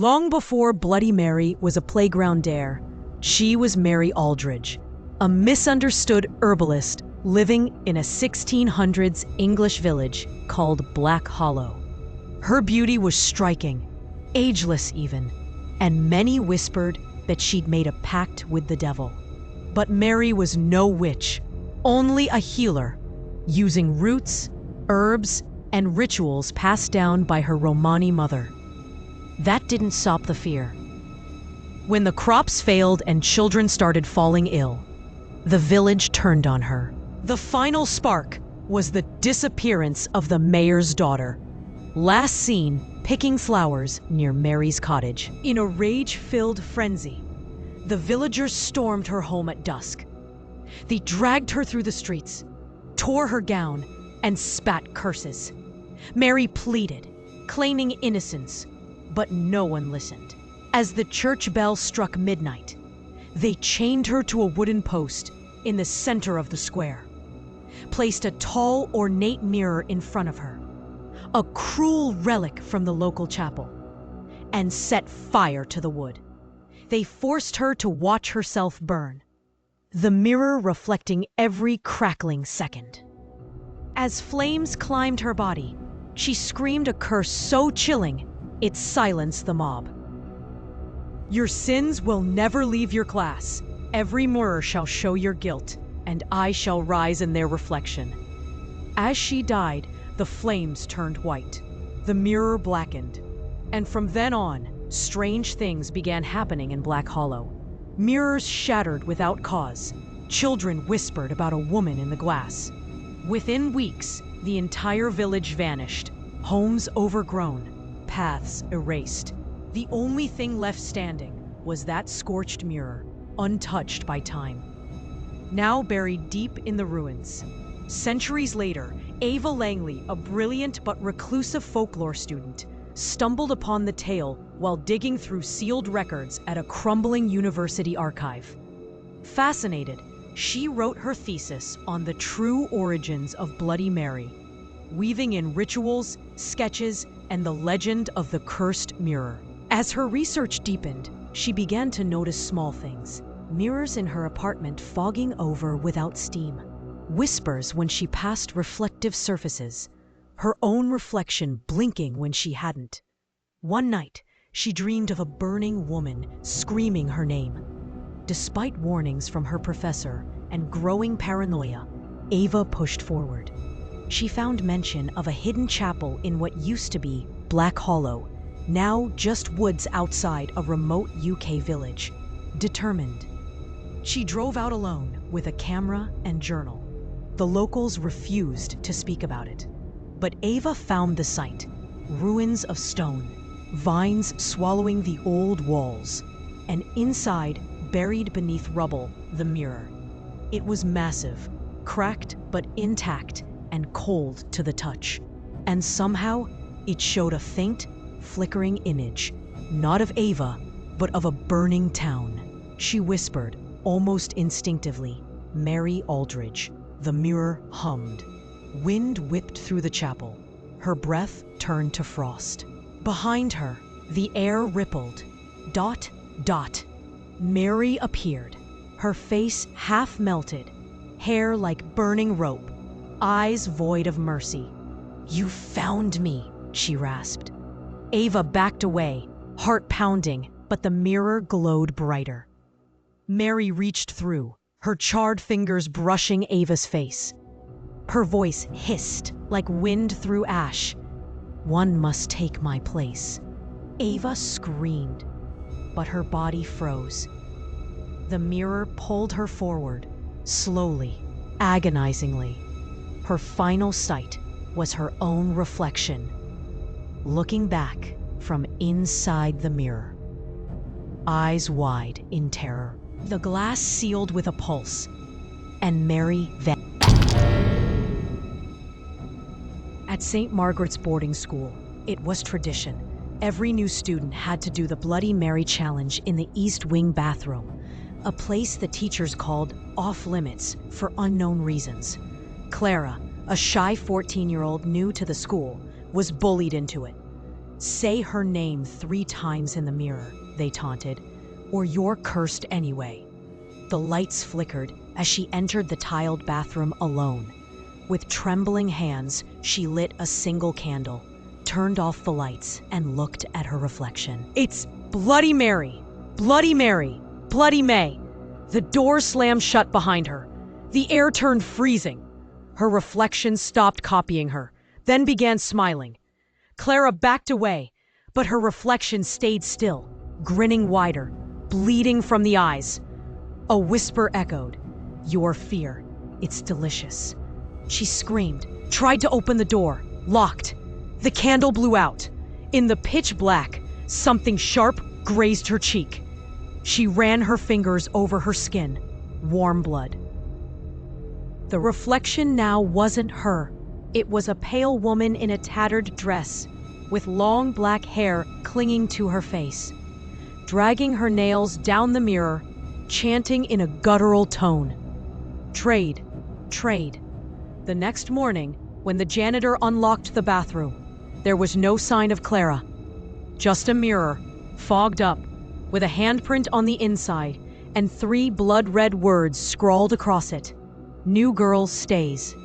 Long before Bloody Mary was a playground dare, she was Mary Aldridge, a misunderstood herbalist living in a 1600s English village called Black Hollow. Her beauty was striking, ageless even, and many whispered that she'd made a pact with the devil. But Mary was no witch, only a healer, using roots, herbs, and rituals passed down by her Romani mother. That didn't stop the fear. When the crops failed and children started falling ill, the village turned on her. The final spark was the disappearance of the mayor's daughter, last seen picking flowers near Mary's cottage. In a rage-filled frenzy, the villagers stormed her home at dusk. They dragged her through the streets, tore her gown, and spat curses. Mary pleaded, claiming innocence, but no one listened. As the church bell struck midnight, they chained her to a wooden post in the center of the square, placed a tall, ornate mirror in front of her, a cruel relic from the local chapel, and set fire to the wood. They forced her to watch herself burn, the mirror reflecting every crackling second. As flames climbed her body, she screamed a curse so chilling it silenced the mob. "Your sins will never leave your class. Every mirror shall show your guilt, and I shall rise in their reflection." As she died, the flames turned white. The mirror blackened. And from then on, strange things began happening in Black Hollow. Mirrors shattered without cause. Children whispered about a woman in the glass. Within weeks, the entire village vanished. Homes overgrown. Paths erased. The only thing left standing was that scorched mirror, untouched by time. Now buried deep in the ruins. Centuries later, Ava Langley, a brilliant but reclusive folklore student, stumbled upon the tale while digging through sealed records at a crumbling university archive. Fascinated, she wrote her thesis on the true origins of Bloody Mary, weaving in rituals, sketches, and the legend of the cursed mirror. As her research deepened, she began to notice small things. Mirrors in her apartment fogging over without steam. Whispers when she passed reflective surfaces. Her own reflection blinking when she hadn't. One night, she dreamed of a burning woman screaming her name. Despite warnings from her professor and growing paranoia, Ava pushed forward. She found mention of a hidden chapel in what used to be Black Hollow, now just woods outside a remote UK village. Determined, she drove out alone with a camera and journal. The locals refused to speak about it. But Ava found the site, ruins of stone, vines swallowing the old walls, and inside, buried beneath rubble, the mirror. It was massive, cracked but intact, and cold to the touch. And somehow, it showed a faint, flickering image, not of Ava, but of a burning town. She whispered, almost instinctively, "Mary Aldridge." The mirror hummed. Wind whipped through the chapel. Her breath turned to frost. Behind her, the air rippled. Dot, dot. Mary appeared, her face half melted, hair like burning rope, eyes void of mercy. "You found me," she rasped. Ava backed away, heart pounding, but the mirror glowed brighter. Mary reached through, her charred fingers brushing Ava's face. Her voice hissed like wind through ash. "One must take my place." Ava screamed, but her body froze. The mirror pulled her forward, slowly, agonizingly. Her final sight was her own reflection, looking back from inside the mirror, eyes wide in terror. The glass sealed with a pulse, and Mary vanished. At St. Margaret's boarding school, it was tradition. Every new student had to do the Bloody Mary challenge in the East Wing bathroom, a place the teachers called off limits for unknown reasons. Clara, a shy 14-year-old new to the school, was bullied into it. "Say her name 3 times in the mirror," they taunted, "or you're cursed anyway." The lights flickered as she entered the tiled bathroom alone. With trembling hands, she lit a single candle, turned off the lights, and looked at her reflection. "It's Bloody Mary! Bloody Mary! Bloody May!" The door slammed shut behind her. The air turned freezing. Her reflection stopped copying her, then began smiling. Clara backed away, but her reflection stayed still, grinning wider, bleeding from the eyes. A whisper echoed, "Your fear. It's delicious." She screamed, tried to open the door, locked. The candle blew out. In the pitch black, something sharp grazed her cheek. She ran her fingers over her skin, warm blood. The reflection now wasn't her. It was a pale woman in a tattered dress, with long black hair clinging to her face, dragging her nails down the mirror, chanting in a guttural tone, "Trade, trade." The next morning, when the janitor unlocked the bathroom, there was no sign of Clara. Just a mirror, fogged up, with a handprint on the inside and 3 blood-red words scrawled across it. "New girl stays."